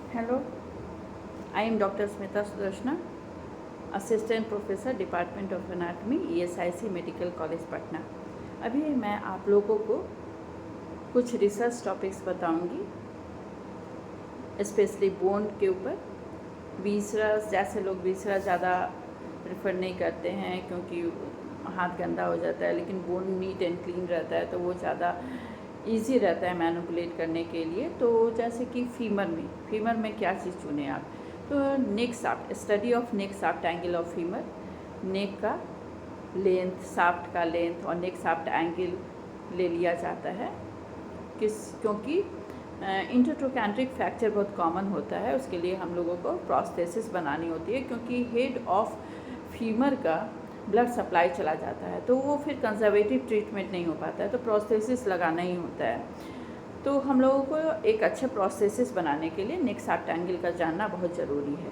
Hello, I am Dr. Smita Sudarshana, Assistant Professor, Department of Anatomy, ESIC medical college Patna. अभी मैं आप लोगों को कुछ रिसर्च टॉपिक्स बताऊंगी, स्पेशली बोन के ऊपर। विसरस, जैसे लोग विसरस ज़्यादा प्रेफर नहीं करते हैं क्योंकि हाथ गंदा हो जाता है, लेकिन बोन नीट एंड क्लीन रहता है तो वो ज़्यादा इजी रहता है मैनिपुलेट करने के लिए। तो जैसे कि फीमर में क्या चीज़ चुने आप, तो neck shaft, study of neck shaft angle of femur. Neck का लेंथ, साफ्ट का लेंथ और नेक साफ्ट एंगल ले लिया जाता है क्योंकि इंटरट्रोकैंट्रिक फ्रैक्चर बहुत कॉमन होता है। उसके लिए हम लोगों को प्रोस्थेसिस बनानी होती है क्योंकि हेड ऑफ फीमर का ब्लड सप्लाई चला जाता है तो वो फिर कंजर्वेटिव ट्रीटमेंट नहीं हो पाता है, तो प्रोस्थेसिस लगाना ही होता है। तो हम लोगों को एक अच्छे प्रोस्थेसिस बनाने के लिए नेक साफ्ट एंगल का जानना बहुत ज़रूरी है।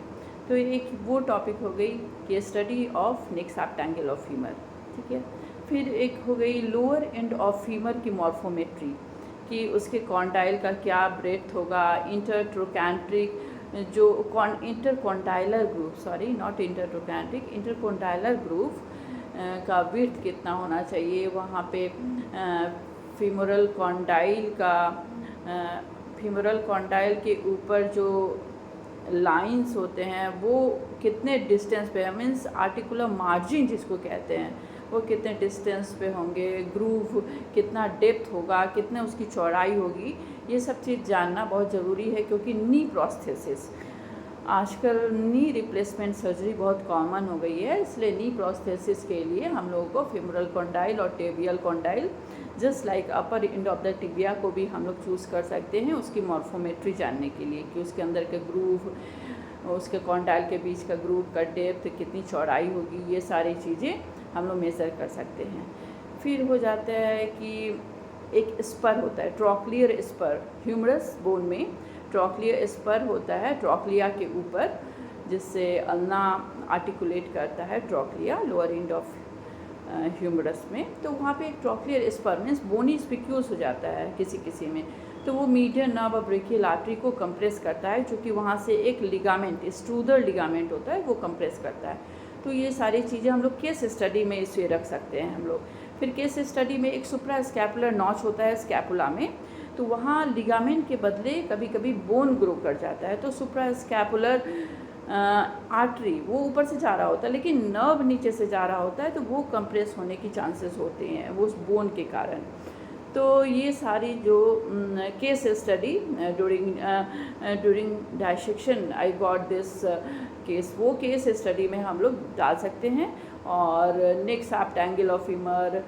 तो एक वो टॉपिक हो गई कि study of neck shaft angle of femur, ठीक है। फिर एक हो गई लोअर एंड ऑफ फीमर की मॉर्फोमेट्री, कि उसके कॉन्डाइल का क्या ब्रेथ होगा, इंटरट्रोकैंट्रिक जो intercondylar group, sorry not intertrochanteric, intercondylar group का विड्थ कितना होना चाहिए, वहाँ पे फीमोरल कॉन्डाइल के ऊपर जो लाइंस होते हैं वो कितने डिस्टेंस पे, मीन्स आर्टिकुलर मार्जिन जिसको कहते हैं, वो कितने डिस्टेंस पे होंगे, ग्रूव कितना डेप्थ होगा, कितने उसकी चौड़ाई होगी, ये सब चीज़ जानना बहुत ज़रूरी है। क्योंकि नी प्रोस्थेसिस, आजकल नी रिप्लेसमेंट सर्जरी बहुत कॉमन हो गई है, इसलिए नी प्रोस्थेसिस के लिए हम लोगों को फीमोरल कॉन्डाइल और tibial condyle, just like upper end of the tibia को भी हम लोग चूज़ कर सकते हैं उसकी मॉर्फोमेट्री जानने के लिए, कि उसके अंदर के ग्रूव, उसके कॉन्डाइल के बीच का ग्रूव का डेप्थ, कितनी चौड़ाई होगी, ये सारी चीज़ें हम लोग मेज़र कर सकते हैं। फिर हो जाता है कि एक स्पर होता है, ट्रॉक्लियर स्पर, ह्यूमरस बोन में ट्रॉक्लियर स्पर होता है ट्रॉक्लिया के ऊपर, जिससे अल्ना आर्टिकुलेट करता है trochlea lower end of humerus में। तो वहाँ पे एक trochlear spur means bony spicules हो जाता है किसी में, तो वो मीडियन नर्व और ब्रेकियल आर्टरी को कंप्रेस करता है, क्योंकि वहाँ से एक लिगामेंट, स्ट्रूदर लिगामेंट होता है, वो कंप्रेस करता है। तो ये सारी चीज़ें हम लोग केस स्टडी में इसे रख सकते हैं हम लोग। फिर केस स्टडी में एक सुप्रा स्कैपुलर नॉच होता है स्कैपुला में, तो वहाँ लिगामेंट के बदले कभी कभी बोन ग्रो कर जाता है, तो सुप्रा स्कैपुलर आर्टरी वो ऊपर से जा रहा होता है लेकिन नर्व नीचे से जा रहा होता है, तो वो कंप्रेस होने की चांसेस होते हैं वो उस बोन के कारण। तो ये सारी जो case study during dissection I got this case, वो केस स्टडी में हम लोग डाल सकते हैं। और neck shaft angle of femur,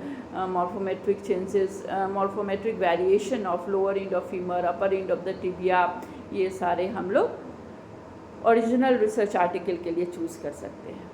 morphometric changes, morphometric variation of lower end of femur, upper end of the tibia, ये सारे हम लोग ओरिजिनल रिसर्च आर्टिकल के लिए चूज़ कर सकते हैं।